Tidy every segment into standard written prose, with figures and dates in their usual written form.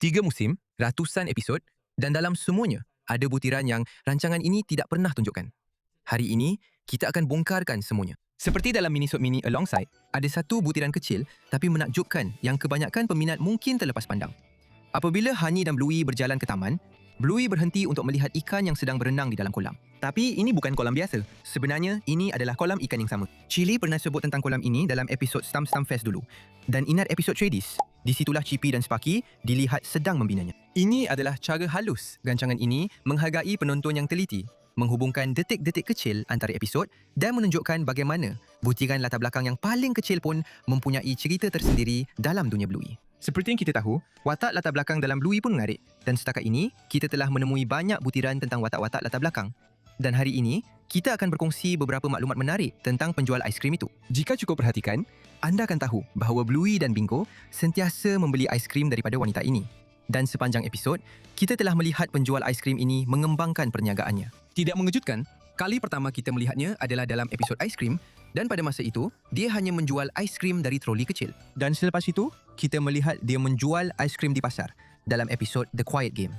3 musim, ratusan episod dan dalam semuanya ada butiran yang rancangan ini tidak pernah tunjukkan. Hari ini, kita akan bongkarkan semuanya. Seperti dalam minisode mini Alongside, ada satu butiran kecil tapi menakjubkan yang kebanyakan peminat mungkin terlepas pandang. Apabila Honey dan Bluey berjalan ke taman, Bluey berhenti untuk melihat ikan yang sedang berenang di dalam kolam. Tapi ini bukan kolam biasa. Sebenarnya, ini adalah kolam ikan yang sama. Chili pernah sebut tentang kolam ini dalam episod Stump Stump Fest dulu. Dan ingat episod Tradies? Disitulah Chippy dan Sparky dilihat sedang membinanya. Ini adalah cara halus rancangan ini menghargai penonton yang teliti, menghubungkan detik-detik kecil antara episod dan menunjukkan bagaimana butiran latar belakang yang paling kecil pun mempunyai cerita tersendiri dalam dunia Bluey. Seperti yang kita tahu, watak latar belakang dalam Bluey pun menarik dan setakat ini, kita telah menemui banyak butiran tentang watak-watak latar belakang. Dan hari ini, kita akan berkongsi beberapa maklumat menarik tentang penjual aiskrim itu. Jika cukup perhatikan, anda akan tahu bahawa Bluey dan Bingo sentiasa membeli aiskrim daripada wanita ini. Dan sepanjang episod, kita telah melihat penjual aiskrim ini mengembangkan perniagaannya. Tidak mengejutkan, kali pertama kita melihatnya adalah dalam episod aiskrim dan pada masa itu, dia hanya menjual aiskrim dari troli kecil. Dan selepas itu, kita melihat dia menjual aiskrim di pasar dalam episod The Quiet Game.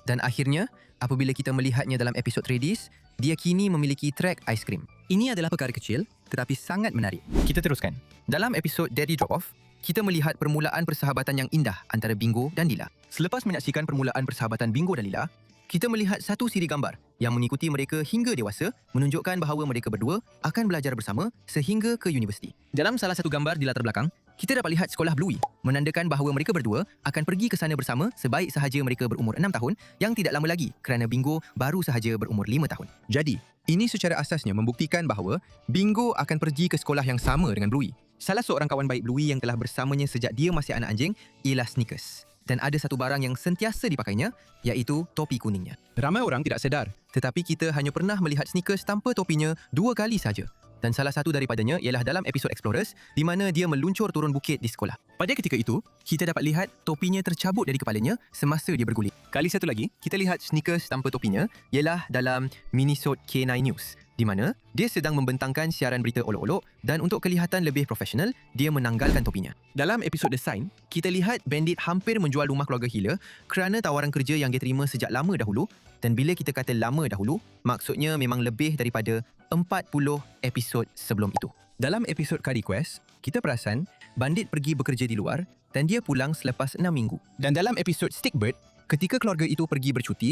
Dan akhirnya, apabila kita melihatnya dalam episod Tradies, dia kini memiliki trek aiskrim. Ini adalah perkara kecil tetapi sangat menarik. Kita teruskan. Dalam episod Daddy Drop Off, kita melihat permulaan persahabatan yang indah antara Bingo dan Lila. Selepas menyaksikan permulaan persahabatan Bingo dan Lila, kita melihat satu siri gambar yang mengikuti mereka hingga dewasa, menunjukkan bahawa mereka berdua akan belajar bersama sehingga ke universiti. Dalam salah satu gambar di latar belakang, kita dapat lihat sekolah Bluey, menandakan bahawa mereka berdua akan pergi ke sana bersama sebaik sahaja mereka berumur 6 tahun yang tidak lama lagi kerana Bingo baru sahaja berumur 5 tahun. Jadi, ini secara asasnya membuktikan bahawa Bingo akan pergi ke sekolah yang sama dengan Bluey. Salah seorang kawan baik Bluey yang telah bersamanya sejak dia masih anak anjing ialah Snickers. Dan ada satu barang yang sentiasa dipakainya, iaitu topi kuningnya. Ramai orang tidak sedar, tetapi kita hanya pernah melihat Snickers tanpa topinya 2 kali saja. Dan salah satu daripadanya ialah dalam episod Explorers di mana dia meluncur turun bukit di sekolah. Pada ketika itu, kita dapat lihat topinya tercabut dari kepalanya semasa dia berguling. Kali satu lagi, kita lihat Snickers tanpa topinya ialah dalam minisode K9 News di mana dia sedang membentangkan siaran berita olok-olok dan untuk kelihatan lebih profesional, dia menanggalkan topinya. Dalam episod The Sign, kita lihat Bandit hampir menjual rumah keluarga Hiller kerana tawaran kerja yang dia terima sejak lama dahulu dan bila kita kata lama dahulu, maksudnya memang lebih daripada 40 episod sebelum itu. Dalam episod Curry Quest, kita perasan Bandit pergi bekerja di luar dan dia pulang selepas 6 minggu. Dan dalam episod Stickbird, ketika keluarga itu pergi bercuti,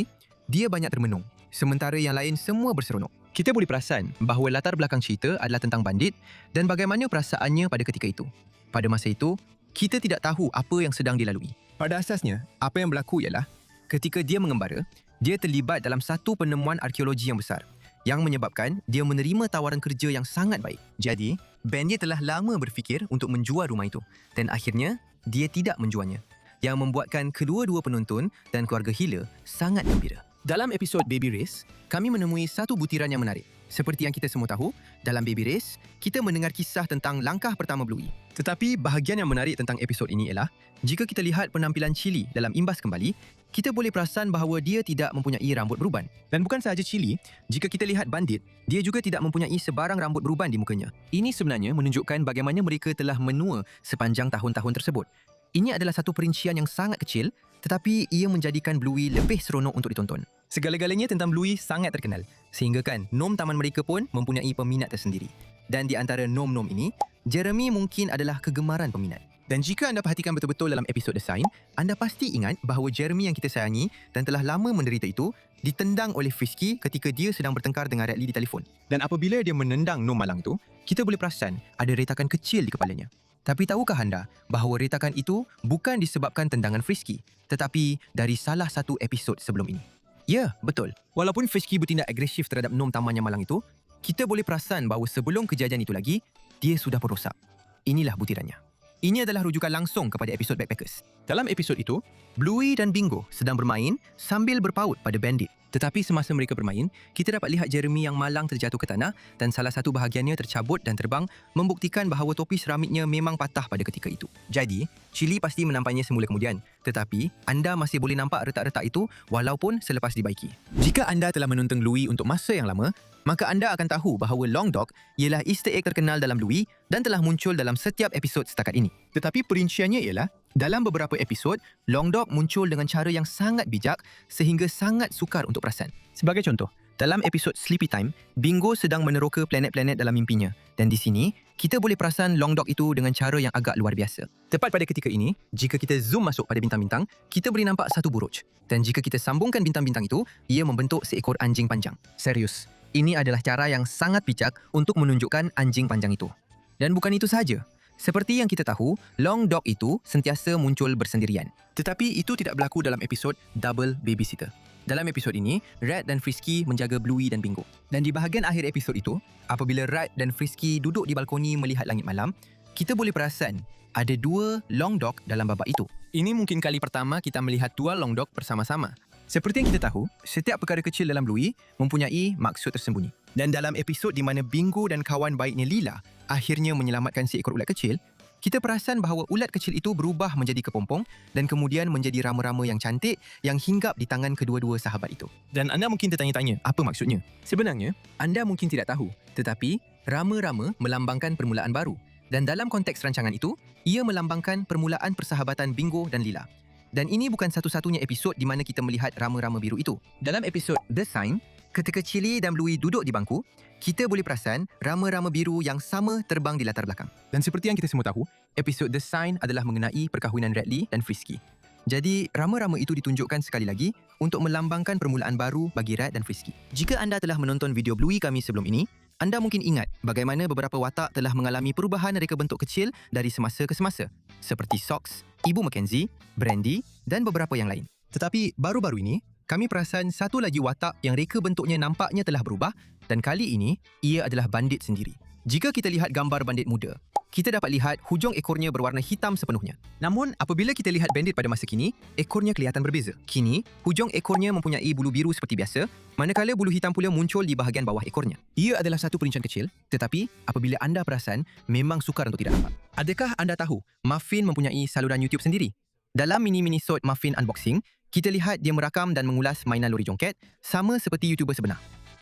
dia banyak termenung, sementara yang lain semua berseronok. Kita boleh perasan bahawa latar belakang cerita adalah tentang Bandit dan bagaimana perasaannya pada ketika itu. Pada masa itu, kita tidak tahu apa yang sedang dilalui. Pada asasnya, apa yang berlaku ialah ketika dia mengembara, dia terlibat dalam satu penemuan arkeologi yang besar yang menyebabkan dia menerima tawaran kerja yang sangat baik. Jadi, Bandit telah lama berfikir untuk menjual rumah itu dan akhirnya dia tidak menjualnya, yang membuatkan kedua-dua penonton dan keluarga Hiller sangat gembira. Dalam episod Baby Race, kami menemui satu butiran yang menarik. Seperti yang kita semua tahu, dalam Baby Race, kita mendengar kisah tentang langkah pertama Bluey. Tetapi bahagian yang menarik tentang episod ini ialah, jika kita lihat penampilan Chili dalam Imbas Kembali, kita boleh perasan bahawa dia tidak mempunyai rambut beruban. Dan bukan sahaja Chili, jika kita lihat Bandit, dia juga tidak mempunyai sebarang rambut beruban di mukanya. Ini sebenarnya menunjukkan bagaimana mereka telah menua sepanjang tahun-tahun tersebut. Ini adalah satu perincian yang sangat kecil, tetapi ia menjadikan Bluey lebih seronok untuk ditonton. Segala-galanya tentang Bluey sangat terkenal, sehingga kan nom taman mereka pun mempunyai peminat tersendiri. Dan di antara nom-nom ini, Jeremy mungkin adalah kegemaran peminat. Dan jika anda perhatikan betul-betul dalam episod The Sign, anda pasti ingat bahawa Jeremy yang kita sayangi dan telah lama menderita itu, ditendang oleh Frisky ketika dia sedang bertengkar dengan Radley di telefon. Dan apabila dia menendang nom malang itu, kita boleh perasan ada retakan kecil di kepalanya. Tapi tahukah anda bahawa retakan itu bukan disebabkan tendangan Frisky, tetapi dari salah satu episod sebelum ini? Ya, betul. Walaupun Frisky bertindak agresif terhadap nom taman yang malang itu, kita boleh perasan bahawa sebelum kejadian itu lagi, dia sudah perosak. Inilah butirannya. Ini adalah rujukan langsung kepada episod Backpackers. Dalam episod itu, Bluey dan Bingo sedang bermain sambil berpaut pada Bandit. Tetapi semasa mereka bermain, kita dapat lihat Jeremy yang malang terjatuh ke tanah dan salah satu bahagiannya tercabut dan terbang, membuktikan bahawa topi seramiknya memang patah pada ketika itu. Jadi, Chili pasti menampaknya semula kemudian. Tetapi, anda masih boleh nampak retak-retak itu walaupun selepas dibaiki. Jika anda telah menonton Bluey untuk masa yang lama, maka anda akan tahu bahawa Long Dog ialah Easter egg terkenal dalam Bluey dan telah muncul dalam setiap episod setakat ini. Tetapi perinciannya ialah, Dalam beberapa episod, Long Dog muncul dengan cara yang sangat bijak sehingga sangat sukar untuk perasan. Sebagai contoh, dalam episod Sleepy Time, Bingo sedang meneroka planet-planet dalam mimpinya. Dan di sini, kita boleh perasan Long Dog itu dengan cara yang agak luar biasa. Tepat pada ketika ini, jika kita zoom masuk pada bintang-bintang, kita boleh nampak satu buruj. Dan jika kita sambungkan bintang-bintang itu, ia membentuk seekor anjing panjang. Serius, ini adalah cara yang sangat bijak untuk menunjukkan anjing panjang itu. Dan bukan itu sahaja. Seperti yang kita tahu, Long Dog itu sentiasa muncul bersendirian. Tetapi itu tidak berlaku dalam episod Double Babysitter. Dalam episod ini, Rat dan Frisky menjaga Bluey dan Bingo. Dan di bahagian akhir episod itu, apabila Rat dan Frisky duduk di balkoni melihat langit malam, kita boleh perasan ada dua Long Dog dalam babak itu. Ini mungkin kali pertama kita melihat dua Long Dog bersama-sama. Seperti yang kita tahu, setiap perkara kecil dalam Bluey mempunyai maksud tersembunyi. Dan dalam episod di mana Bingo dan kawan baiknya Lila akhirnya menyelamatkan seekor ulat kecil, kita perasan bahawa ulat kecil itu berubah menjadi kepompong dan kemudian menjadi rama-rama yang cantik yang hinggap di tangan kedua-dua sahabat itu. Dan anda mungkin tertanya-tanya, apa maksudnya? Sebenarnya, anda mungkin tidak tahu, tetapi rama-rama melambangkan permulaan baru. Dan dalam konteks rancangan itu, ia melambangkan permulaan persahabatan Bingo dan Lila. Dan ini bukan satu-satunya episod di mana kita melihat rama-rama biru itu. Dalam episod The Sign, ketika Chili dan Bluey duduk di bangku, kita boleh perasan rama-rama biru yang sama terbang di latar belakang. Dan seperti yang kita semua tahu, episod The Sign adalah mengenai perkahwinan Radley dan Frisky. Jadi, rama-rama itu ditunjukkan sekali lagi untuk melambangkan permulaan baru bagi Rat dan Frisky. Jika anda telah menonton video Bluey kami sebelum ini, anda mungkin ingat bagaimana beberapa watak telah mengalami perubahan reka bentuk kecil dari semasa ke semasa. Seperti Socks, Ibu Mackenzie, Brandy dan beberapa yang lain. Tetapi baru-baru ini, kami perasan satu lagi watak yang reka bentuknya nampaknya telah berubah dan kali ini, ia adalah bandit sendiri. Jika kita lihat gambar bandit muda, kita dapat lihat hujung ekornya berwarna hitam sepenuhnya. Namun, apabila kita lihat bandit pada masa kini, ekornya kelihatan berbeza. Kini, hujung ekornya mempunyai bulu biru seperti biasa, manakala bulu hitam pula muncul di bahagian bawah ekornya. Ia adalah satu perincian kecil, tetapi apabila anda perasan, memang sukar untuk tidak nampak. Adakah anda tahu, Muffin mempunyai saluran YouTube sendiri? Dalam mini-minisode Muffin Unboxing, kita lihat dia merakam dan mengulas mainan lori jongket, sama seperti YouTuber sebenar.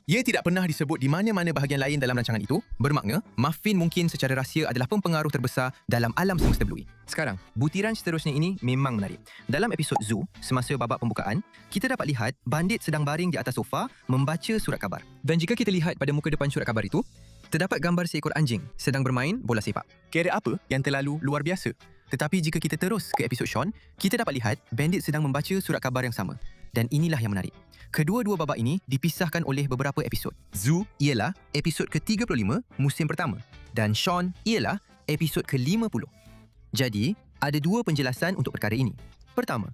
Ia tidak pernah disebut di mana-mana bahagian lain dalam rancangan itu, bermakna Muffin mungkin secara rahsia adalah pempengaruh terbesar dalam alam semesta Bluey. Sekarang, butiran seterusnya ini memang menarik. Dalam episod Zoo, semasa babak pembukaan, kita dapat lihat bandit sedang baring di atas sofa membaca surat khabar. Dan jika kita lihat pada muka depan surat khabar itu, terdapat gambar seekor anjing sedang bermain bola sepak. Tiada apa yang terlalu luar biasa. Tetapi jika kita terus ke episod Shaun, kita dapat lihat bandit sedang membaca surat khabar yang sama. Dan inilah yang menarik. Kedua-dua babak ini dipisahkan oleh beberapa episod. Zoo ialah episod ke-35 musim pertama dan Shaun ialah episod ke-50. Jadi, ada dua penjelasan untuk perkara ini. Pertama,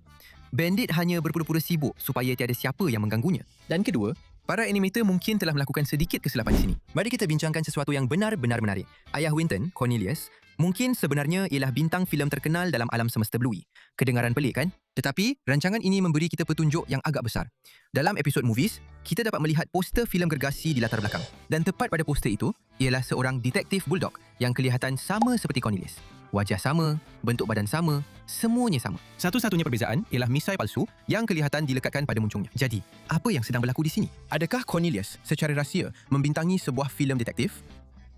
bandit hanya berpura-pura sibuk supaya tiada siapa yang mengganggunya. Dan kedua, para animator mungkin telah melakukan sedikit kesilapan di sini. Mari kita bincangkan sesuatu yang benar-benar menarik. Ayah Winton, Cornelius, mungkin sebenarnya ialah bintang filem terkenal dalam alam semesta Bluey. Kedengaran pelik kan? Tetapi, rancangan ini memberi kita petunjuk yang agak besar. Dalam episod Movies, kita dapat melihat poster filem gergasi di latar belakang. Dan tepat pada poster itu, ialah seorang detektif bulldog yang kelihatan sama seperti Cornelius. Wajah sama, bentuk badan sama, semuanya sama. Satu-satunya perbezaan ialah misai palsu yang kelihatan dilekatkan pada muncungnya. Jadi, apa yang sedang berlaku di sini? Adakah Cornelius secara rahsia membintangi sebuah filem detektif?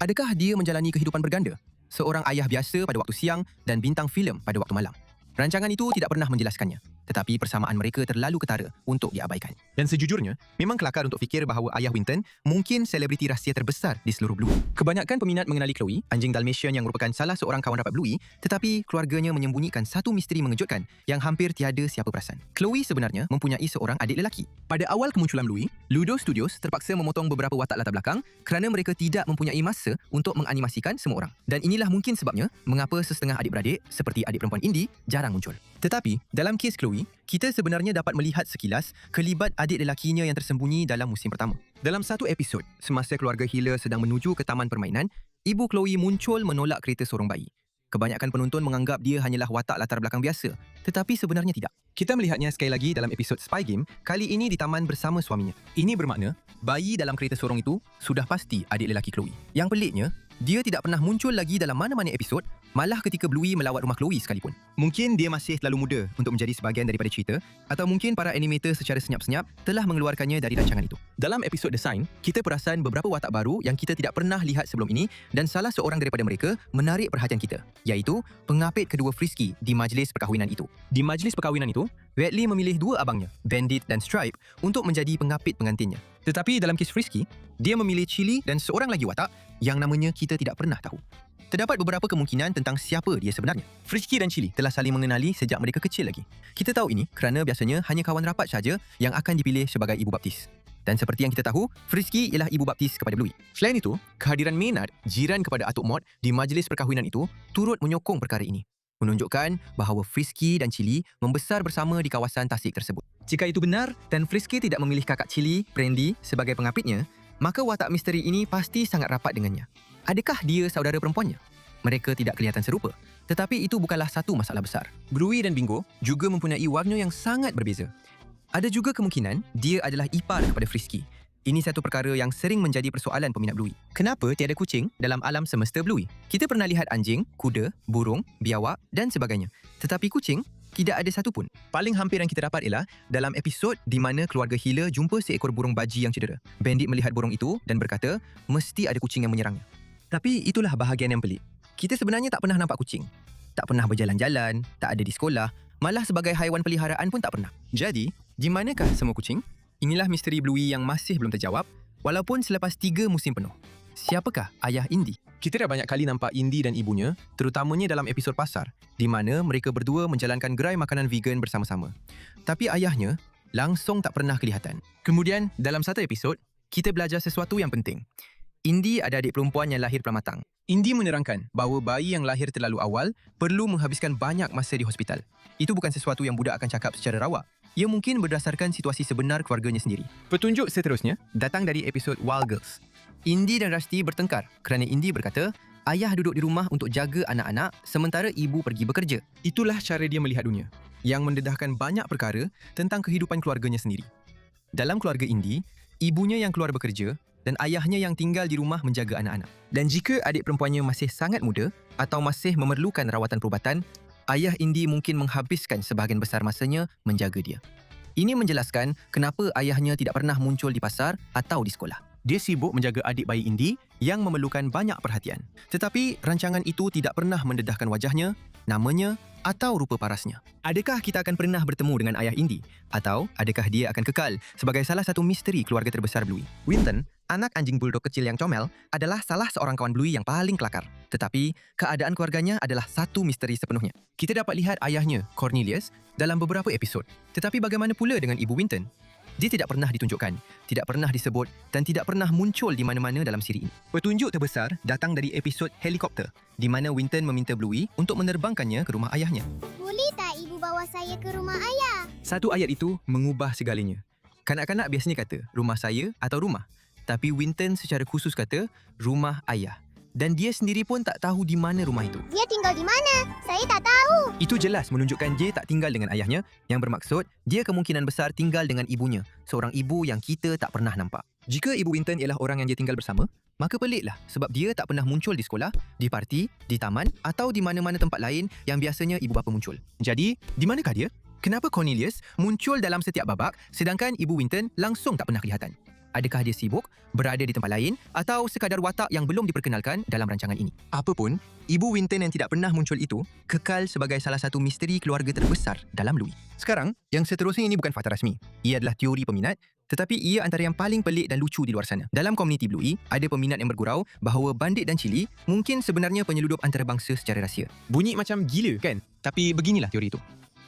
Adakah dia menjalani kehidupan berganda? Seorang ayah biasa pada waktu siang dan bintang filem pada waktu malam. Rancangan itu tidak pernah menjelaskannya, tetapi persamaan mereka terlalu ketara untuk diabaikan. Dan sejujurnya, memang kelakar untuk fikir bahawa ayah Winton mungkin selebriti rahsia terbesar di seluruh Bluey. Kebanyakan peminat mengenali Chloe, anjing Dalmatian yang merupakan salah seorang kawan rapat Bluey, tetapi keluarganya menyembunyikan satu misteri mengejutkan yang hampir tiada siapa perasan. Chloe sebenarnya mempunyai seorang adik lelaki. Pada awal kemunculan Bluey, Ludo Studios terpaksa memotong beberapa watak latar belakang kerana mereka tidak mempunyai masa untuk menganimasikan semua orang. Dan inilah mungkin sebabnya mengapa sesetengah adik-beradik seperti adik perempuan Indy jarang muncul. Tetapi, dalam kes Chloe, kita sebenarnya dapat melihat sekilas kelibat adik lelakinya yang tersembunyi dalam musim pertama. Dalam satu episod, semasa keluarga Hiller sedang menuju ke taman permainan, ibu Chloe muncul menolak kereta sorong bayi. Kebanyakan penonton menganggap dia hanyalah watak latar belakang biasa, tetapi sebenarnya tidak. Kita melihatnya sekali lagi dalam episod Spy Game, kali ini di taman bersama suaminya. Ini bermakna, bayi dalam kereta sorong itu sudah pasti adik lelaki Chloe. Yang peliknya, Dia tidak pernah muncul lagi dalam mana-mana episod, malah ketika Bluey melawat rumah Chloe sekalipun. Mungkin dia masih terlalu muda untuk menjadi sebahagian daripada cerita, atau mungkin para animator secara senyap-senyap telah mengeluarkannya dari rancangan itu. Dalam episod The Sign, kita perasan beberapa watak baru yang kita tidak pernah lihat sebelum ini, dan salah seorang daripada mereka menarik perhatian kita, iaitu pengapit kedua Frisky di majlis perkahwinan itu. Di majlis perkahwinan itu, Wheatley memilih dua abangnya, Bandit dan Stripe, untuk menjadi pengapit pengantinnya. Tetapi dalam kes Frisky, dia memilih Chili dan seorang lagi watak yang namanya kita tidak pernah tahu. Terdapat beberapa kemungkinan tentang siapa dia sebenarnya. Frisky dan Chili telah saling mengenali sejak mereka kecil lagi. Kita tahu ini kerana biasanya hanya kawan rapat saja yang akan dipilih sebagai ibu baptis. Dan seperti yang kita tahu, Frisky ialah ibu baptis kepada Bluey. Selain itu, kehadiran Maynard, jiran kepada Atuk Maud di majlis perkahwinan itu, turut menyokong perkara ini, menunjukkan bahawa Frisky dan Chili membesar bersama di kawasan tasik tersebut. Jika itu benar dan Frisky tidak memilih kakak Chili, Brandy, sebagai pengapitnya, maka watak misteri ini pasti sangat rapat dengannya. Adakah dia saudara perempuannya? Mereka tidak kelihatan serupa, tetapi itu bukanlah satu masalah besar. Bluey dan Bingo juga mempunyai warna yang sangat berbeza. Ada juga kemungkinan dia adalah ipar kepada Frisky. Ini satu perkara yang sering menjadi persoalan peminat Bluey. Kenapa tiada kucing dalam alam semesta Bluey? Kita pernah lihat anjing, kuda, burung, biawak dan sebagainya. Tetapi kucing tidak ada satu pun. Paling hampir yang kita dapat ialah dalam episod di mana keluarga Hila jumpa seekor burung baji yang cedera. Bandit melihat burung itu dan berkata, mesti ada kucing yang menyerangnya. Tapi itulah bahagian yang pelik. Kita sebenarnya tak pernah nampak kucing. Tak pernah berjalan-jalan, tak ada di sekolah, malah sebagai haiwan peliharaan pun tak pernah. Jadi, di manakah semua kucing? Inilah misteri Bluey yang masih belum terjawab, walaupun selepas 3 musim penuh. Siapakah ayah Indy? Kita dah banyak kali nampak Indy dan ibunya, terutamanya dalam episod pasar, di mana mereka berdua menjalankan gerai makanan vegan bersama-sama. Tapi ayahnya langsung tak pernah kelihatan. Kemudian, dalam satu episod, kita belajar sesuatu yang penting. Indy ada adik perempuan yang lahir pramatang. Indy menerangkan bahawa bayi yang lahir terlalu awal perlu menghabiskan banyak masa di hospital. Itu bukan sesuatu yang budak akan cakap secara rawak. Ia mungkin berdasarkan situasi sebenar keluarganya sendiri. Petunjuk seterusnya datang dari episod Wild Girls. Indy dan Rusty bertengkar kerana Indy berkata, ayah duduk di rumah untuk jaga anak-anak sementara ibu pergi bekerja. Itulah cara dia melihat dunia, yang mendedahkan banyak perkara tentang kehidupan keluarganya sendiri. Dalam keluarga Indy, ibunya yang keluar bekerja dan ayahnya yang tinggal di rumah menjaga anak-anak. Dan jika adik perempuannya masih sangat muda atau masih memerlukan rawatan perubatan, ayah Indy mungkin menghabiskan sebahagian besar masanya menjaga dia. Ini menjelaskan kenapa ayahnya tidak pernah muncul di pasar atau di sekolah. Dia sibuk menjaga adik bayi Indy yang memerlukan banyak perhatian. Tetapi rancangan itu tidak pernah mendedahkan wajahnya, namanya atau rupa parasnya. Adakah kita akan pernah bertemu dengan ayah Indy? Atau adakah dia akan kekal sebagai salah satu misteri keluarga terbesar Bluey? Winton, anak anjing bulldog kecil yang comel, adalah salah seorang kawan Bluey yang paling kelakar. Tetapi keadaan keluarganya adalah satu misteri sepenuhnya. Kita dapat lihat ayahnya, Cornelius, dalam beberapa episod. Tetapi bagaimana pula dengan ibu Winton? Dia tidak pernah ditunjukkan, tidak pernah disebut dan tidak pernah muncul di mana-mana dalam siri ini. Petunjuk terbesar datang dari episod Helikopter, di mana Winton meminta Bluey untuk menerbangkannya ke rumah ayahnya. Boleh tak ibu bawa saya ke rumah ayah? Satu ayat itu mengubah segalanya. Kanak-kanak biasanya kata rumah saya atau rumah. Tapi Winton secara khusus kata rumah ayah. Dan dia sendiri pun tak tahu di mana rumah itu. Dia tinggal di mana? Saya tak tahu. Itu jelas menunjukkan dia tak tinggal dengan ayahnya, yang bermaksud dia kemungkinan besar tinggal dengan ibunya, seorang ibu yang kita tak pernah nampak. Jika ibu Winton ialah orang yang dia tinggal bersama, maka peliklah sebab dia tak pernah muncul di sekolah, di parti, di taman atau di mana-mana tempat lain yang biasanya ibu bapa muncul. Jadi, di manakah dia? Kenapa Cornelius muncul dalam setiap babak sedangkan ibu Winton langsung tak pernah kelihatan? Adakah dia sibuk, berada di tempat lain atau sekadar watak yang belum diperkenalkan dalam rancangan ini? Apapun, ibu Winton yang tidak pernah muncul itu kekal sebagai salah satu misteri keluarga terbesar dalam Bluey. Sekarang, yang seterusnya ini bukan fakta rasmi. Ia adalah teori peminat, tetapi ia antara yang paling pelik dan lucu di luar sana. Dalam komuniti Bluey, ada peminat yang bergurau bahawa Bandit dan Chili mungkin sebenarnya penyeludup antarabangsa secara rahsia. Bunyi macam gila kan? Tapi beginilah teori itu.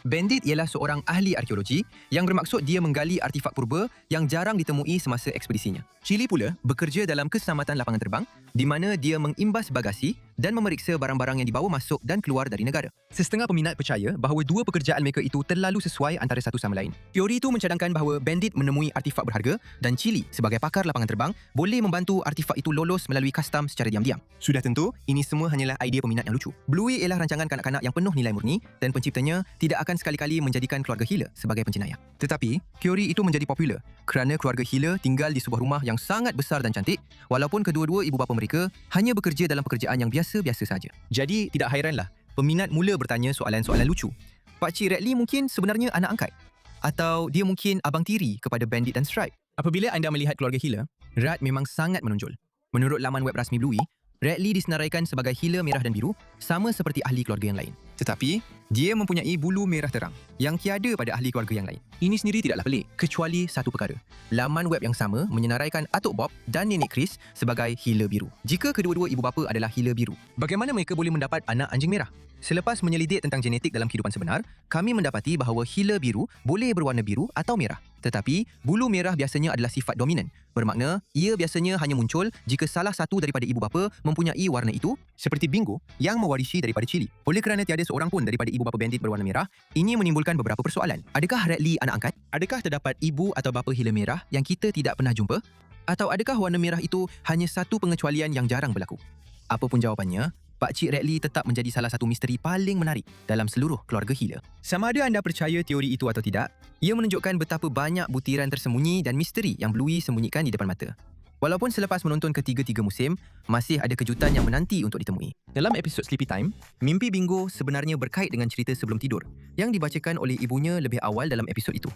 Bandit ialah seorang ahli arkeologi yang bermaksud dia menggali artifak purba yang jarang ditemui semasa ekspedisinya. Chili pula bekerja dalam keselamatan lapangan terbang di mana dia mengimbas bagasi dan memeriksa barang-barang yang dibawa masuk dan keluar dari negara. Setengah peminat percaya bahawa dua pekerjaan mereka itu terlalu sesuai antara satu sama lain. Teori itu mencadangkan bahawa Bandit menemui artifak berharga dan Chili sebagai pakar lapangan terbang boleh membantu artifak itu lolos melalui kastam secara diam-diam. Sudah tentu, ini semua hanyalah idea peminat yang lucu. Bluey ialah rancangan kanak-kanak yang penuh nilai murni dan penciptanya tidak akan sekali-kali menjadikan keluarga Hila sebagai penjenayah. Tetapi, teori itu menjadi popular kerana keluarga Hila tinggal di sebuah rumah yang sangat besar dan cantik walaupun kedua-dua ibu bapa mereka mereka hanya bekerja dalam pekerjaan yang biasa-biasa saja. Jadi tidak hairanlah peminat mula bertanya soalan-soalan lucu. Pakcik Radley mungkin sebenarnya anak angkat? Atau dia mungkin abang tiri kepada Bandit dan Stripe? Apabila anda melihat keluarga Healer, Rad memang sangat menonjol. Menurut laman web rasmi Bluey, Radley disenaraikan sebagai Healer merah dan biru sama seperti ahli keluarga yang lain. Tetapi, dia mempunyai bulu merah terang yang tiada pada ahli keluarga yang lain. Ini sendiri tidaklah pelik, kecuali satu perkara. Laman web yang sama menyenaraikan Atuk Bob dan Nenek Chris sebagai Healer biru. Jika kedua-dua ibu bapa adalah Healer biru, bagaimana mereka boleh mendapat anak anjing merah? Selepas menyelidik tentang genetik dalam kehidupan sebenar, kami mendapati bahawa Healer biru boleh berwarna biru atau merah. Tetapi, bulu merah biasanya adalah sifat dominan. Bermakna, ia biasanya hanya muncul jika salah satu daripada ibu bapa mempunyai warna itu, seperti Bingo yang mewarisi daripada Chili. Oleh kerana tiada seorang pun daripada ibu bapa Bandit berwarna merah, ini menimbulkan beberapa persoalan. Adakah Radley anak angkat? Adakah terdapat ibu atau bapa Healer merah yang kita tidak pernah jumpa? Atau adakah warna merah itu hanya satu pengecualian yang jarang berlaku? Apapun jawapannya, Pakcik Radley tetap menjadi salah satu misteri paling menarik dalam seluruh keluarga Healer. Sama ada anda percaya teori itu atau tidak, ia menunjukkan betapa banyak butiran tersembunyi dan misteri yang Bluey sembunyikan di depan mata. Walaupun selepas menonton ketiga-tiga musim, masih ada kejutan yang menanti untuk ditemui. Dalam episod Sleepy Time, mimpi Bingo sebenarnya berkait dengan cerita sebelum tidur yang dibacakan oleh ibunya lebih awal dalam episod itu.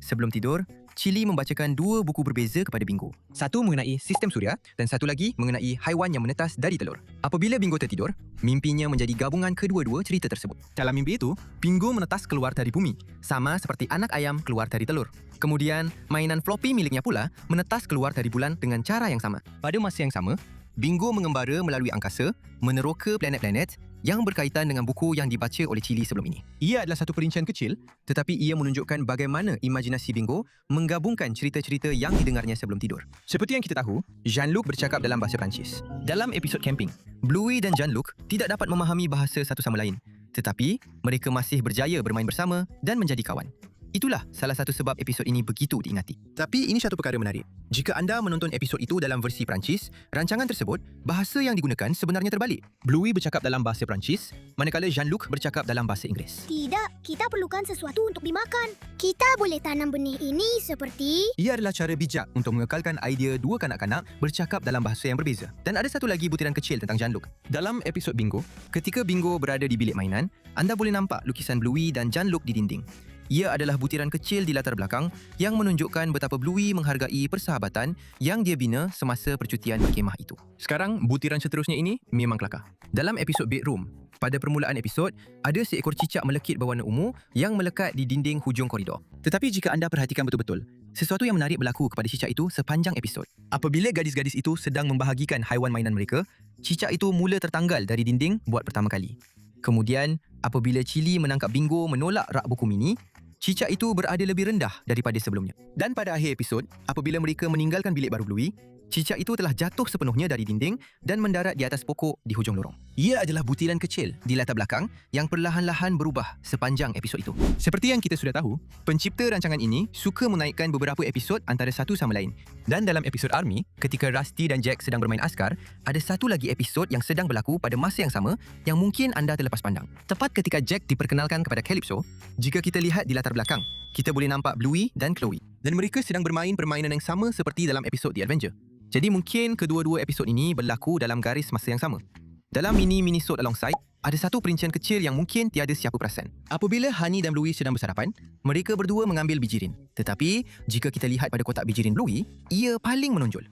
Sebelum tidur, Chili membacakan dua buku berbeza kepada Bingo. Satu mengenai sistem suria dan satu lagi mengenai haiwan yang menetas dari telur. Apabila Bingo tertidur, mimpinya menjadi gabungan kedua-dua cerita tersebut. Dalam mimpi itu, Bingo menetas keluar dari bumi, sama seperti anak ayam keluar dari telur. Kemudian, mainan floppy miliknya pula menetas keluar dari bulan dengan cara yang sama. Pada masa yang sama, Bingo mengembara melalui angkasa, meneroka planet-planet yang berkaitan dengan buku yang dibaca oleh Chili sebelum ini. Ia adalah satu perincian kecil, tetapi ia menunjukkan bagaimana imajinasi Bingo menggabungkan cerita-cerita yang didengarnya sebelum tidur. Seperti yang kita tahu, Jean-Luc bercakap dalam bahasa Perancis. Dalam episod camping, Bluey dan Jean-Luc tidak dapat memahami bahasa satu sama lain, tetapi mereka masih berjaya bermain bersama dan menjadi kawan. Itulah salah satu sebab episod ini begitu diingati. Tapi ini satu perkara menarik. Jika anda menonton episod itu dalam versi Perancis, rancangan tersebut, bahasa yang digunakan sebenarnya terbalik. Bluey bercakap dalam bahasa Perancis, manakala Jean-Luc bercakap dalam bahasa Inggeris. Tidak, kita perlukan sesuatu untuk dimakan. Kita boleh tanam benih ini seperti... Ia adalah cara bijak untuk mengekalkan idea dua kanak-kanak bercakap dalam bahasa yang berbeza. Dan ada satu lagi butiran kecil tentang Jean-Luc. Dalam episod Bingo, ketika Bingo berada di bilik mainan, anda boleh nampak lukisan Bluey dan Jean-Luc di dinding. Ia adalah butiran kecil di latar belakang yang menunjukkan betapa Bluey menghargai persahabatan yang dia bina semasa percutian berkemah itu. Sekarang, butiran seterusnya ini memang kelakar. Dalam episod Bedroom, pada permulaan episod, ada seekor cicak melekit berwarna ungu yang melekat di dinding hujung koridor. Tetapi jika anda perhatikan betul-betul, sesuatu yang menarik berlaku kepada cicak itu sepanjang episod. Apabila gadis-gadis itu sedang membahagikan haiwan mainan mereka, cicak itu mula tertanggal dari dinding buat pertama kali. Kemudian, apabila Chili menangkap Bingo menolak rak buku mini, cicak itu berada lebih rendah daripada sebelumnya. Dan pada akhir episod, apabila mereka meninggalkan bilik baru Bluey, cicak itu telah jatuh sepenuhnya dari dinding dan mendarat di atas pokok di hujung lorong. Ia adalah butiran kecil di latar belakang yang perlahan-lahan berubah sepanjang episod itu. Seperti yang kita sudah tahu, pencipta rancangan ini suka menaikkan beberapa episod antara satu sama lain. Dan dalam episod Army, ketika Rusty dan Jack sedang bermain askar, ada satu lagi episod yang sedang berlaku pada masa yang sama yang mungkin anda terlepas pandang. Tepat ketika Jack diperkenalkan kepada Calypso, jika kita lihat di latar belakang, kita boleh nampak Bluey dan Chloe. Dan mereka sedang bermain permainan yang sama seperti dalam episod The Avenger. Jadi mungkin kedua-dua episod ini berlaku dalam garis masa yang sama. Dalam mini-minisode Alongside, ada satu perincian kecil yang mungkin tiada siapa perasan. Apabila Honey dan Bluey sedang bersarapan, mereka berdua mengambil bijirin. Tetapi, jika kita lihat pada kotak bijirin Bluey, ia paling menonjol.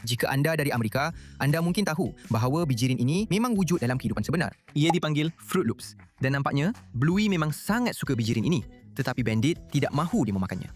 Jika anda dari Amerika, anda mungkin tahu bahawa bijirin ini memang wujud dalam kehidupan sebenar. Ia dipanggil Fruit Loops. Dan nampaknya, Bluey memang sangat suka bijirin ini. Tetapi Bandit tidak mahu dia memakannya.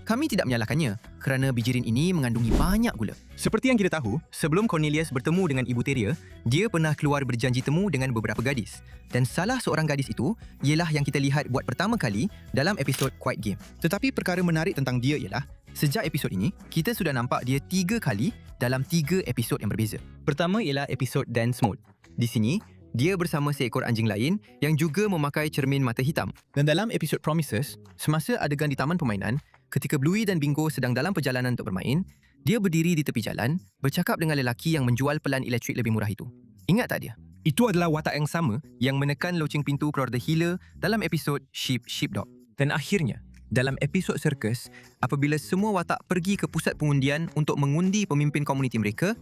Kami tidak menyalahkannya kerana bijirin ini mengandungi banyak gula. Seperti yang kita tahu, sebelum Cornelius bertemu dengan Ibu Terrier, dia pernah keluar berjanji temu dengan beberapa gadis. Dan salah seorang gadis itu ialah yang kita lihat buat pertama kali dalam episod Quiet Game. Tetapi perkara menarik tentang dia ialah, sejak episod ini, kita sudah nampak dia 3 kali dalam 3 episod yang berbeza. Pertama ialah episod Dance Mode. Di sini, dia bersama seekor anjing lain yang juga memakai cermin mata hitam. Dan dalam episod Promises, semasa adegan di taman permainan, ketika Bluey dan Bingo sedang dalam perjalanan untuk bermain, dia berdiri di tepi jalan, bercakap dengan lelaki yang menjual pelan elektrik lebih murah itu. Ingat tak dia? Itu adalah watak yang sama yang menekan loceng pintu keluarga Healer dalam episod Sheepdog. Dan akhirnya, dalam episod Circus, apabila semua watak pergi ke pusat pengundian untuk mengundi pemimpin komuniti mereka,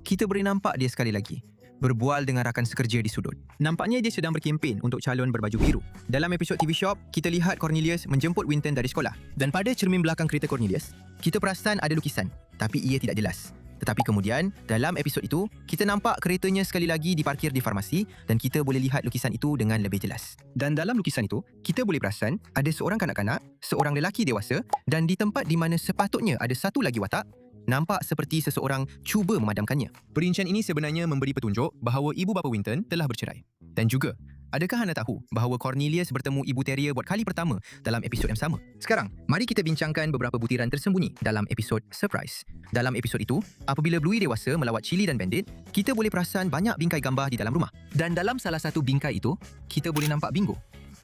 kita boleh nampak dia sekali lagi, berbual dengan rakan sekerja di sudut. Nampaknya dia sedang berkempen untuk calon berbaju biru. Dalam episod TV Shop, kita lihat Cornelius menjemput Winton dari sekolah. Dan pada cermin belakang kereta Cornelius, kita perasan ada lukisan, tapi ia tidak jelas. Tetapi kemudian, dalam episod itu, kita nampak keretanya sekali lagi diparkir di farmasi dan kita boleh lihat lukisan itu dengan lebih jelas. Dan dalam lukisan itu, kita boleh perasan ada seorang kanak-kanak, seorang lelaki dewasa dan di tempat di mana sepatutnya ada satu lagi watak, nampak seperti seseorang cuba memadamkannya. Perincian ini sebenarnya memberi petunjuk bahawa ibu bapa Winton telah bercerai. Dan juga, adakah anda tahu bahawa Cornelius bertemu ibu terrier buat kali pertama dalam episod yang sama? Sekarang, mari kita bincangkan beberapa butiran tersembunyi dalam episod Surprise. Dalam episod itu, apabila Bluey dewasa melawat Chili dan Bandit, kita boleh perasan banyak bingkai gambar di dalam rumah. Dan dalam salah satu bingkai itu, kita boleh nampak bingo.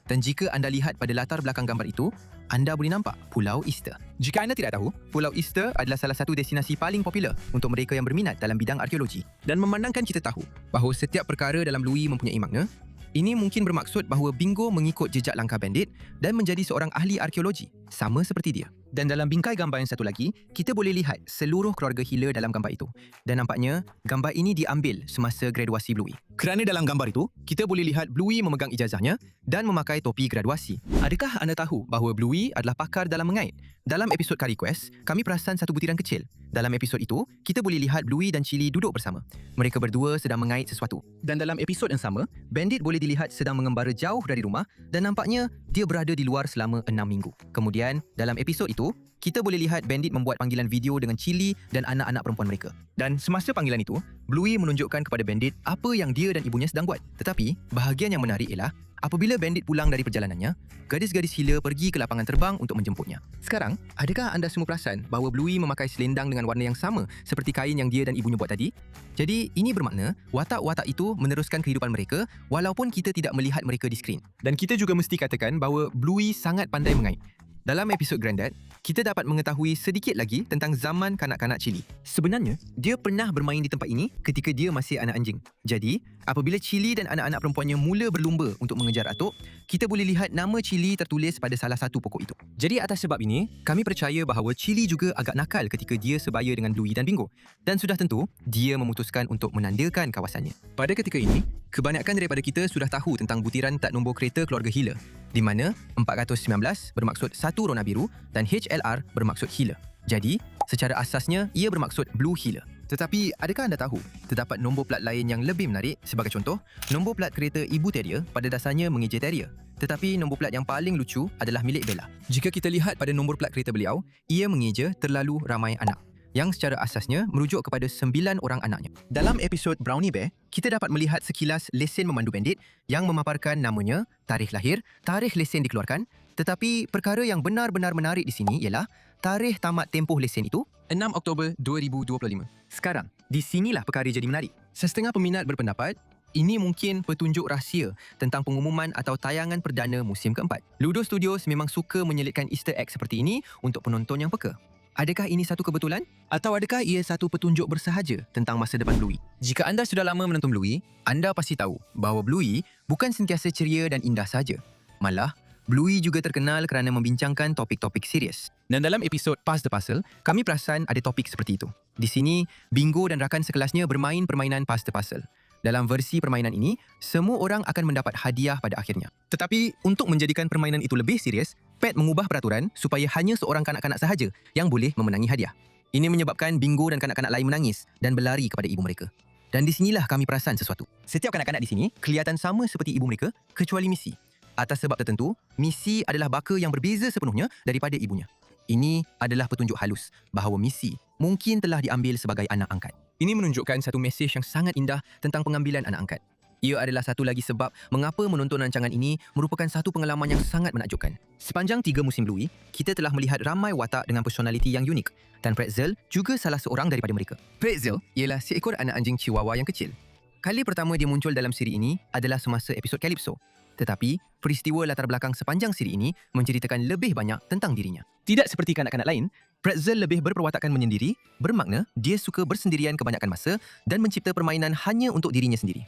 Dan jika anda lihat pada latar belakang gambar itu, anda boleh nampak Pulau Easter. Jika anda tidak tahu, Pulau Easter adalah salah satu destinasi paling popular untuk mereka yang berminat dalam bidang arkeologi. Dan memandangkan kita tahu bahawa setiap perkara dalam Bluey mempunyai makna, ini mungkin bermaksud bahawa Bingo mengikut jejak langkah Bandit dan menjadi seorang ahli arkeologi, sama seperti dia. Dan dalam bingkai gambar yang satu lagi, kita boleh lihat seluruh keluarga Healer dalam gambar itu. Dan nampaknya, gambar ini diambil semasa graduasi Bluey. Kerana dalam gambar itu, kita boleh lihat Bluey memegang ijazahnya dan memakai topi graduasi. Adakah anda tahu bahawa Bluey adalah pakar dalam mengait? Dalam episod Curry Quest, kami perasan satu butiran kecil. Dalam episod itu, kita boleh lihat Bluey dan Chili duduk bersama. Mereka berdua sedang mengait sesuatu. Dan dalam episod yang sama, Bandit boleh dilihat sedang mengembara jauh dari rumah dan nampaknya dia berada di luar selama 6 minggu. Kemudian, dalam episod itu, kita boleh lihat Bandit membuat panggilan video dengan Chili dan anak-anak perempuan mereka. Dan semasa panggilan itu, Bluey menunjukkan kepada Bandit apa yang dia dan ibunya sedang buat. Tetapi, bahagian yang menarik ialah apabila Bandit pulang dari perjalanannya, gadis-gadis Healer pergi ke lapangan terbang untuk menjemputnya. Sekarang, adakah anda semua perasan bahawa Bluey memakai selendang dengan warna yang sama seperti kain yang dia dan ibunya buat tadi? Jadi, ini bermakna watak-watak itu meneruskan kehidupan mereka walaupun kita tidak melihat mereka di skrin. Dan kita juga mesti katakan bahawa Bluey sangat pandai mengait. Dalam episod Grandad, kita dapat mengetahui sedikit lagi tentang zaman kanak-kanak Chili. Sebenarnya, dia pernah bermain di tempat ini ketika dia masih anak anjing. Jadi, apabila Chili dan anak-anak perempuannya mula berlumba untuk mengejar atuk, kita boleh lihat nama Chili tertulis pada salah satu pokok itu. Jadi atas sebab ini, kami percaya bahawa Chili juga agak nakal ketika dia sebaya dengan Bluey dan Bingo. Dan sudah tentu, dia memutuskan untuk menandakan kawasannya. Pada ketika ini, kebanyakan daripada kita sudah tahu tentang butiran tak nombor kereta keluarga Healer, di mana 419 bermaksud satu rona biru dan HLR bermaksud Healer. Jadi, secara asasnya, ia bermaksud Blue Healer. Tetapi, adakah anda tahu, terdapat nombor plat lain yang lebih menarik? Sebagai contoh, nombor plat kereta Ibu Terrier pada dasarnya mengejar Terrier. Tetapi nombor plat yang paling lucu adalah milik Bella. Jika kita lihat pada nombor plat kereta beliau, ia mengeja terlalu ramai anak, yang secara asasnya merujuk kepada 9 orang anaknya. Dalam episod Brownie Bear, kita dapat melihat sekilas lesen memandu Bandit yang memaparkan namanya, tarikh lahir, tarikh lesen dikeluarkan, tetapi perkara yang benar-benar menarik di sini ialah tarikh tamat tempoh lesen itu 6 Oktober 2025. Sekarang, di sinilah perkara jadi menarik. Setengah peminat berpendapat ini mungkin petunjuk rahsia tentang pengumuman atau tayangan perdana musim keempat. Ludo Studios memang suka menyelitkan Easter egg seperti ini untuk penonton yang peka. Adakah ini satu kebetulan? Atau adakah ia satu petunjuk bersahaja tentang masa depan Bluey? Jika anda sudah lama menonton Bluey, anda pasti tahu bahawa Bluey bukan sentiasa ceria dan indah saja. Malah, Bluey juga terkenal kerana membincangkan topik-topik serius. Dan dalam episod Pass the Puzzle, kami perasan ada topik seperti itu. Di sini, Bingo dan rakan sekelasnya bermain permainan Pass the Puzzle. Dalam versi permainan ini, semua orang akan mendapat hadiah pada akhirnya. Tetapi, untuk menjadikan permainan itu lebih serius, Pat mengubah peraturan supaya hanya seorang kanak-kanak sahaja yang boleh memenangi hadiah. Ini menyebabkan Bingo dan kanak-kanak lain menangis dan berlari kepada ibu mereka. Dan di sinilah kami perasan sesuatu. Setiap kanak-kanak di sini kelihatan sama seperti ibu mereka kecuali Missy. Atas sebab tertentu, Missy adalah baka yang berbeza sepenuhnya daripada ibunya. Ini adalah petunjuk halus bahawa Missy mungkin telah diambil sebagai anak angkat. Ini menunjukkan satu mesej yang sangat indah tentang pengambilan anak angkat. Ia adalah satu lagi sebab mengapa menonton rancangan ini merupakan satu pengalaman yang sangat menakjubkan. Sepanjang 3 musim Bluey, kita telah melihat ramai watak dengan personaliti yang unik dan Pretzel juga salah seorang daripada mereka. Pretzel ialah seekor anak anjing Chihuahua yang kecil. Kali pertama dia muncul dalam siri ini adalah semasa episod Calypso. Tetapi, peristiwa latar belakang sepanjang siri ini menceritakan lebih banyak tentang dirinya. Tidak seperti kanak-kanak lain, Pretzel lebih berperwatakan menyendiri, bermakna dia suka bersendirian kebanyakan masa dan mencipta permainan hanya untuk dirinya sendiri.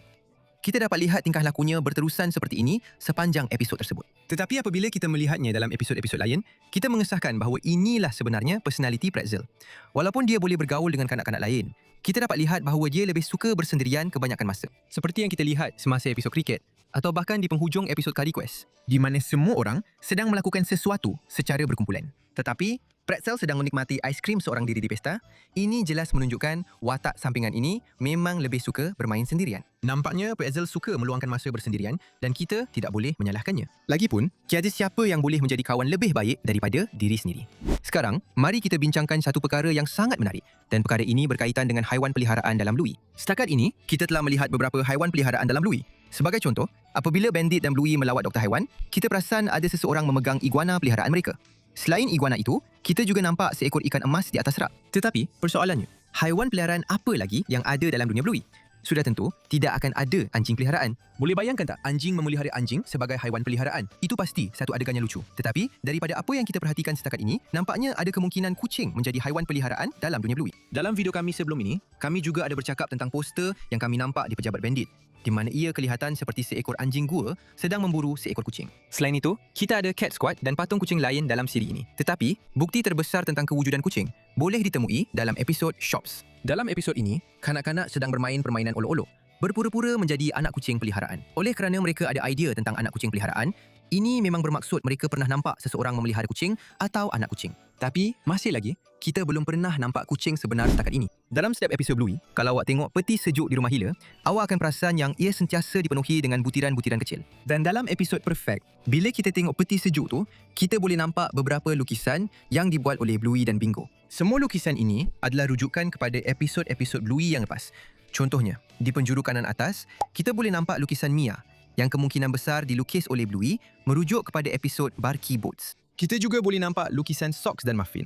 kita dapat lihat tingkah lakunya berterusan seperti ini sepanjang episod tersebut. Tetapi apabila kita melihatnya dalam episod-episod lain, kita mengesahkan bahawa inilah sebenarnya personality Pretzel. Walaupun dia boleh bergaul dengan kanak-kanak lain, kita dapat lihat bahawa dia lebih suka bersendirian kebanyakan masa. Seperti yang kita lihat semasa episod kriket atau bahkan di penghujung episod Curry Quest, di mana semua orang sedang melakukan sesuatu secara berkumpulan. Tetapi Pretzel sedang menikmati aiskrim seorang diri di pesta. Ini jelas menunjukkan watak sampingan ini memang lebih suka bermain sendirian. Nampaknya Pretzel suka meluangkan masa bersendirian dan kita tidak boleh menyalahkannya. Lagipun, tiada siapa yang boleh menjadi kawan lebih baik daripada diri sendiri. Sekarang, mari kita bincangkan satu perkara yang sangat menarik dan perkara ini berkaitan dengan haiwan peliharaan dalam Bluey. Setakat ini, kita telah melihat beberapa haiwan peliharaan dalam Bluey. Sebagai contoh, apabila Bandit dan Bluey melawat doktor haiwan, kita perasan ada seseorang memegang iguana peliharaan mereka. Selain iguana itu, kita juga nampak seekor ikan emas di atas rak. Tetapi, persoalannya, haiwan peliharaan apa lagi yang ada dalam dunia Bluey? Sudah tentu, tidak akan ada anjing peliharaan. Boleh bayangkan tak anjing memelihara anjing sebagai haiwan peliharaan? Itu pasti satu adegan yang lucu. Tetapi, daripada apa yang kita perhatikan setakat ini, nampaknya ada kemungkinan kucing menjadi haiwan peliharaan dalam dunia Bluey. Dalam video kami sebelum ini, kami juga ada bercakap tentang poster yang kami nampak di Pejabat Bandit, di mana ia kelihatan seperti seekor anjing gua sedang memburu seekor kucing. Selain itu, kita ada Cat Squad dan patung kucing lain dalam siri ini. Tetapi, bukti terbesar tentang kewujudan kucing boleh ditemui dalam episod Shops. Dalam episod ini, kanak-kanak sedang bermain permainan olok-olok, berpura-pura menjadi anak kucing peliharaan. Oleh kerana mereka ada idea tentang anak kucing peliharaan, ini memang bermaksud mereka pernah nampak seseorang memelihara kucing atau anak kucing. Tapi, masih lagi, kita belum pernah nampak kucing sebenar setakat ini. Dalam setiap episod Bluey, kalau awak tengok peti sejuk di rumah Hila, awak akan perasan yang ia sentiasa dipenuhi dengan butiran-butiran kecil. Dan dalam episod Perfect, bila kita tengok peti sejuk tu, kita boleh nampak beberapa lukisan yang dibuat oleh Bluey dan Bingo. Semua lukisan ini adalah rujukan kepada episod-episod Bluey yang lepas. Contohnya, di penjuru kanan atas, kita boleh nampak lukisan Mia yang kemungkinan besar dilukis oleh Bluey merujuk kepada episod Barky Boats. Kita juga boleh nampak lukisan Socks dan Muffin.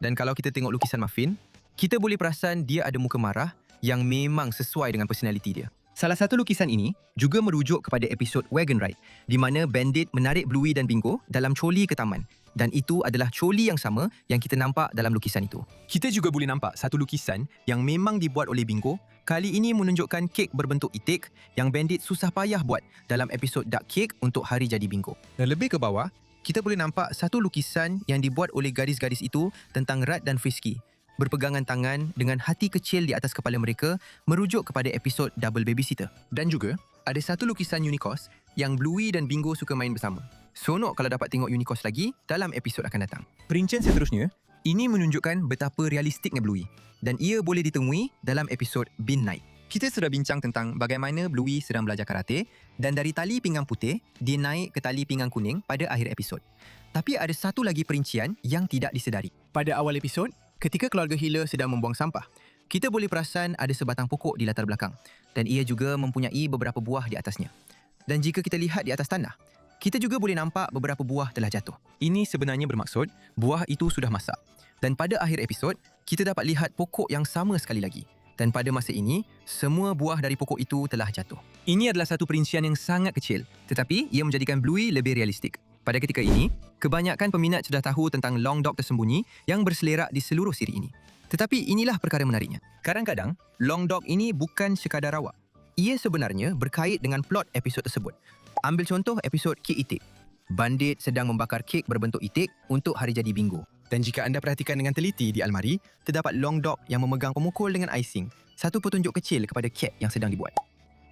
Dan kalau kita tengok lukisan Muffin, kita boleh perasan dia ada muka marah yang memang sesuai dengan personaliti dia. Salah satu lukisan ini juga merujuk kepada episod Wagon Ride, di mana Bandit menarik Bluey dan Bingo dalam troli ke taman. Dan itu adalah troli yang sama yang kita nampak dalam lukisan itu. Kita juga boleh nampak satu lukisan yang memang dibuat oleh Bingo. Kali ini menunjukkan kek berbentuk itik yang Bandit susah payah buat dalam episod Duck Cake untuk hari jadi Bingo. Dan lebih ke bawah, kita boleh nampak satu lukisan yang dibuat oleh gadis-gadis itu tentang Rat dan Frisky, berpegangan tangan dengan hati kecil di atas kepala mereka merujuk kepada episod Double Babysitter. Dan juga, ada satu lukisan Unicos yang Bluey dan Bingo suka main bersama. Sonok kalau dapat tengok Unicos lagi dalam episod akan datang. Perincian seterusnya, ini menunjukkan betapa realistiknya Bluey dan ia boleh ditemui dalam episod Bean Night. Kita sudah bincang tentang bagaimana Bluey sedang belajar karate dan dari tali pinggang putih, dia naik ke tali pinggang kuning pada akhir episod. Tapi ada satu lagi perincian yang tidak disedari. Pada awal episod, ketika keluarga Hila sedang membuang sampah, kita boleh perasan ada sebatang pokok di latar belakang dan ia juga mempunyai beberapa buah di atasnya. Dan jika kita lihat di atas tanah, kita juga boleh nampak beberapa buah telah jatuh. Ini sebenarnya bermaksud buah itu sudah masak. Dan pada akhir episod, kita dapat lihat pokok yang sama sekali lagi. Dan pada masa ini, semua buah dari pokok itu telah jatuh. Ini adalah satu perincian yang sangat kecil, tetapi ia menjadikan Bluey lebih realistik. Pada ketika ini, kebanyakan peminat sudah tahu tentang Long Dog tersembunyi yang berselerak di seluruh siri ini. Tetapi inilah perkara menariknya. Kadang-kadang, Long Dog ini bukan sekadar rawak. Ia sebenarnya berkait dengan plot episod tersebut. Ambil contoh episod Kek Itik. Bandit sedang membakar kek berbentuk itik untuk hari jadi Bingo. Dan jika anda perhatikan dengan teliti di almari, terdapat Long Dog yang memegang pemukul dengan icing, satu petunjuk kecil kepada kek yang sedang dibuat.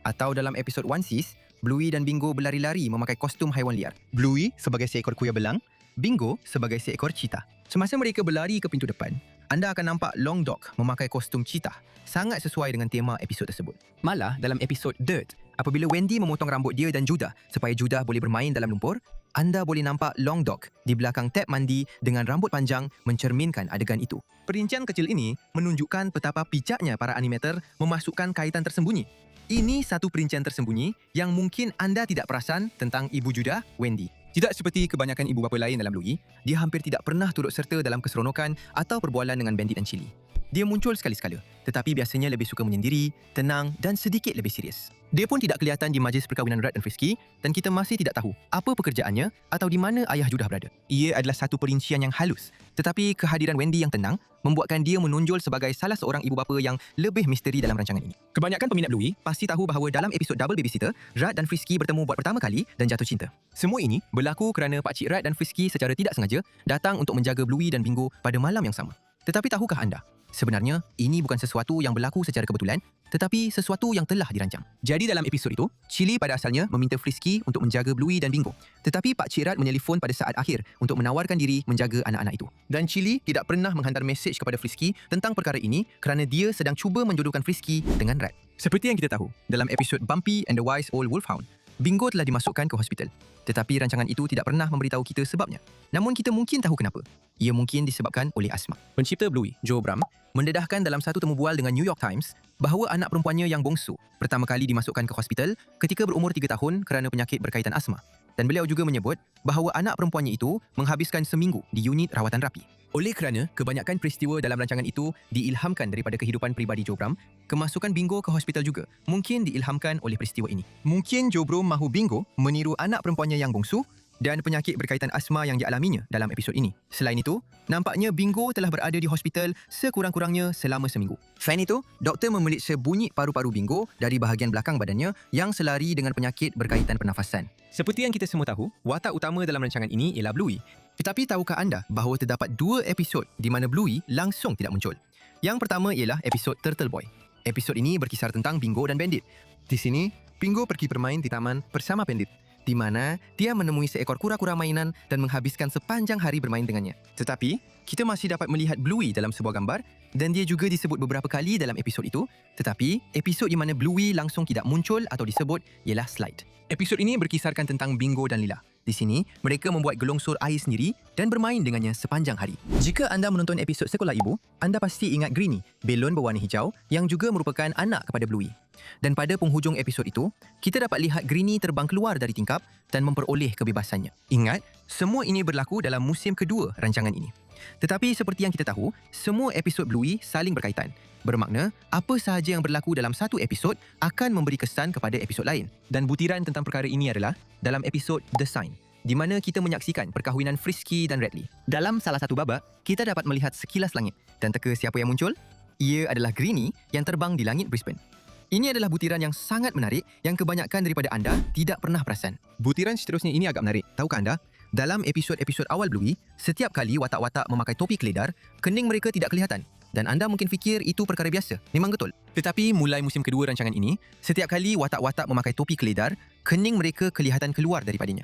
Atau dalam episod Onesies, Bluey dan Bingo berlari-lari memakai kostum haiwan liar. Bluey sebagai seekor kuya belang, Bingo sebagai seekor cheetah. Semasa mereka berlari ke pintu depan, anda akan nampak Long Dog memakai kostum cheetah, sangat sesuai dengan tema episod tersebut. Malah dalam episod Dirt, apabila Wendy memotong rambut dia dan Judah supaya Judah boleh bermain dalam lumpur, anda boleh nampak Long Dog di belakang tap mandi dengan rambut panjang mencerminkan adegan itu. Perincian kecil ini menunjukkan betapa bijaknya para animator memasukkan kaitan tersembunyi. Ini satu perincian tersembunyi yang mungkin anda tidak perasan tentang ibu Judah, Wendy. Tidak seperti kebanyakan ibu bapa lain dalam Bluey, dia hampir tidak pernah turut serta dalam keseronokan atau perbualan dengan Bandit dan Chili. Dia muncul sekali-sekala, tetapi biasanya lebih suka menyendiri, tenang dan sedikit lebih serius. Dia pun tidak kelihatan di majlis perkahwinan Rat dan Frisky dan kita masih tidak tahu apa pekerjaannya atau di mana ayah Judah berada. Ia adalah satu perincian yang halus, tetapi kehadiran Wendy yang tenang membuatkan dia menonjol sebagai salah seorang ibu bapa yang lebih misteri dalam rancangan ini. Kebanyakan peminat Bluey pasti tahu bahawa dalam episod Double Babysitter, Rat dan Frisky bertemu buat pertama kali dan jatuh cinta. Semua ini berlaku kerana Pakcik Rat dan Frisky secara tidak sengaja datang untuk menjaga Bluey dan Bingo pada malam yang sama. Tetapi tahukah anda, sebenarnya ini bukan sesuatu yang berlaku secara kebetulan, tetapi sesuatu yang telah dirancang. Jadi dalam episod itu, Chili pada asalnya meminta Frisky untuk menjaga Bluey dan Bingo. Tetapi Pakcik Rat menelefon pada saat akhir untuk menawarkan diri menjaga anak-anak itu. Dan Chili tidak pernah menghantar mesej kepada Frisky tentang perkara ini kerana dia sedang cuba menjodohkan Frisky dengan Rat. Seperti yang kita tahu, dalam episod Bumpy and the Wise Old Wolfhound, Bingo telah dimasukkan ke hospital. Tetapi rancangan itu tidak pernah memberitahu kita sebabnya. Namun kita mungkin tahu kenapa. Ia mungkin disebabkan oleh asma. Pencipta Bluey, Joe Bram, mendedahkan dalam satu temu bual dengan New York Times bahawa anak perempuannya yang bongsu pertama kali dimasukkan ke hospital ketika berumur 3 tahun kerana penyakit berkaitan asma. Dan beliau juga menyebut bahawa anak perempuannya itu menghabiskan seminggu di unit rawatan rapi. Oleh kerana kebanyakan peristiwa dalam rancangan itu diilhamkan daripada kehidupan peribadi Joe Bram, kemasukan Bingo ke hospital juga mungkin diilhamkan oleh peristiwa ini. Mungkin Joe Bram mahu Bingo meniru anak perempuannya yang bongsu dan penyakit berkaitan asma yang dialaminya dalam episod ini. Selain itu, nampaknya Bingo telah berada di hospital sekurang-kurangnya selama seminggu. Selain itu, doktor memeriksa bunyi paru-paru Bingo dari bahagian belakang badannya yang selari dengan penyakit berkaitan pernafasan. Seperti yang kita semua tahu, watak utama dalam rancangan ini ialah Bluey. Tetapi tahukah anda bahawa terdapat 2 episod di mana Bluey langsung tidak muncul? Yang pertama ialah episod Turtle Boy. Episod ini berkisar tentang Bingo dan Bandit. Di sini, Bingo pergi bermain di taman bersama Bandit, di mana dia menemui seekor kura-kura mainan dan menghabiskan sepanjang hari bermain dengannya. Tetapi, kita masih dapat melihat Bluey dalam sebuah gambar dan dia juga disebut beberapa kali dalam episod itu. Tetapi, episod di mana Bluey langsung tidak muncul atau disebut ialah Slide. Episod ini berkisarkan tentang Bingo dan Lila. Di sini, mereka membuat gelongsor air sendiri dan bermain dengannya sepanjang hari. Jika anda menonton episod Sekolah Ibu, anda pasti ingat Greenie, belon berwarna hijau yang juga merupakan anak kepada Bluey. Dan pada penghujung episod itu, kita dapat lihat Greenie terbang keluar dari tingkap dan memperoleh kebebasannya. Ingat, semua ini berlaku dalam musim kedua rancangan ini. Tetapi seperti yang kita tahu, semua episod Bluey saling berkaitan. Bermakna, apa sahaja yang berlaku dalam satu episod akan memberi kesan kepada episod lain. Dan butiran tentang perkara ini adalah dalam episod The Sign, di mana kita menyaksikan perkahwinan Frisky dan Radley. Dalam salah satu babak, kita dapat melihat sekilas langit. Dan teka siapa yang muncul? Ia adalah Greenie yang terbang di langit Brisbane. Ini adalah butiran yang sangat menarik yang kebanyakan daripada anda tidak pernah perasan. Butiran seterusnya ini agak menarik. Tahukah anda? Dalam episod-episod awal Bluey, setiap kali watak-watak memakai topi keledar, kening mereka tidak kelihatan. Dan anda mungkin fikir itu perkara biasa. Memang betul. Tetapi mulai musim kedua rancangan ini, setiap kali watak-watak memakai topi keledar, kening mereka kelihatan keluar daripadanya.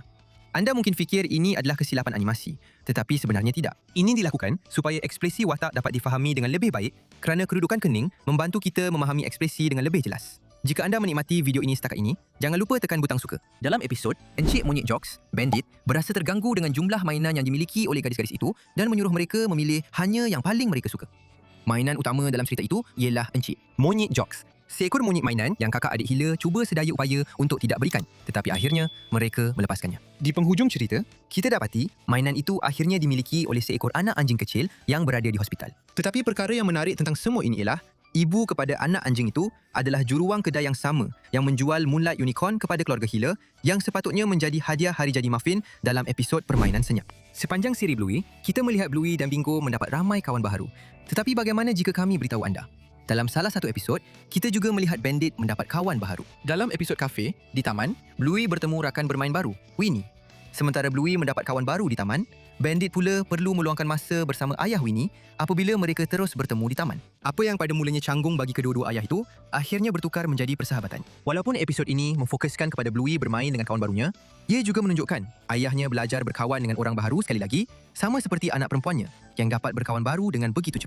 Anda mungkin fikir ini adalah kesilapan animasi, tetapi sebenarnya tidak. Ini dilakukan supaya ekspresi watak dapat difahami dengan lebih baik kerana kedudukan kening membantu kita memahami ekspresi dengan lebih jelas. Jika anda menikmati video ini setakat ini, jangan lupa tekan butang suka. Dalam episod, Encik Monyet Jocks, Bandit, berasa terganggu dengan jumlah mainan yang dimiliki oleh gadis-gadis itu dan menyuruh mereka memilih hanya yang paling mereka suka. Mainan utama dalam cerita itu ialah Encik Monyet Jocks. Seekor monyet mainan yang kakak adik Hila cuba sedaya upaya untuk tidak berikan, tetapi akhirnya mereka melepaskannya. Di penghujung cerita, kita dapati mainan itu akhirnya dimiliki oleh seekor anak anjing kecil yang berada di hospital. Tetapi perkara yang menarik tentang semua ini ialah ibu kepada anak anjing itu adalah juruang kedai yang sama yang menjual Moonlight Unicorn kepada keluarga Hila yang sepatutnya menjadi hadiah hari jadi Muffin dalam episod Permainan Senyap. Sepanjang siri Bluey, kita melihat Bluey dan Bingo mendapat ramai kawan baharu. Tetapi bagaimana jika kami beritahu anda? Dalam salah satu episod, kita juga melihat Bandit mendapat kawan baharu. Dalam episod kafe, di taman, Bluey bertemu rakan bermain baru, Winnie. Sementara Bluey mendapat kawan baru di taman, Bandit pula perlu meluangkan masa bersama ayah Winnie apabila mereka terus bertemu di taman. Apa yang pada mulanya canggung bagi kedua-dua ayah itu, akhirnya bertukar menjadi persahabatan. Walaupun episod ini memfokuskan kepada Bluey bermain dengan kawan barunya, ia juga menunjukkan ayahnya belajar berkawan dengan orang baharu sekali lagi, sama seperti anak perempuannya yang dapat berkawan baru dengan begitu cepat.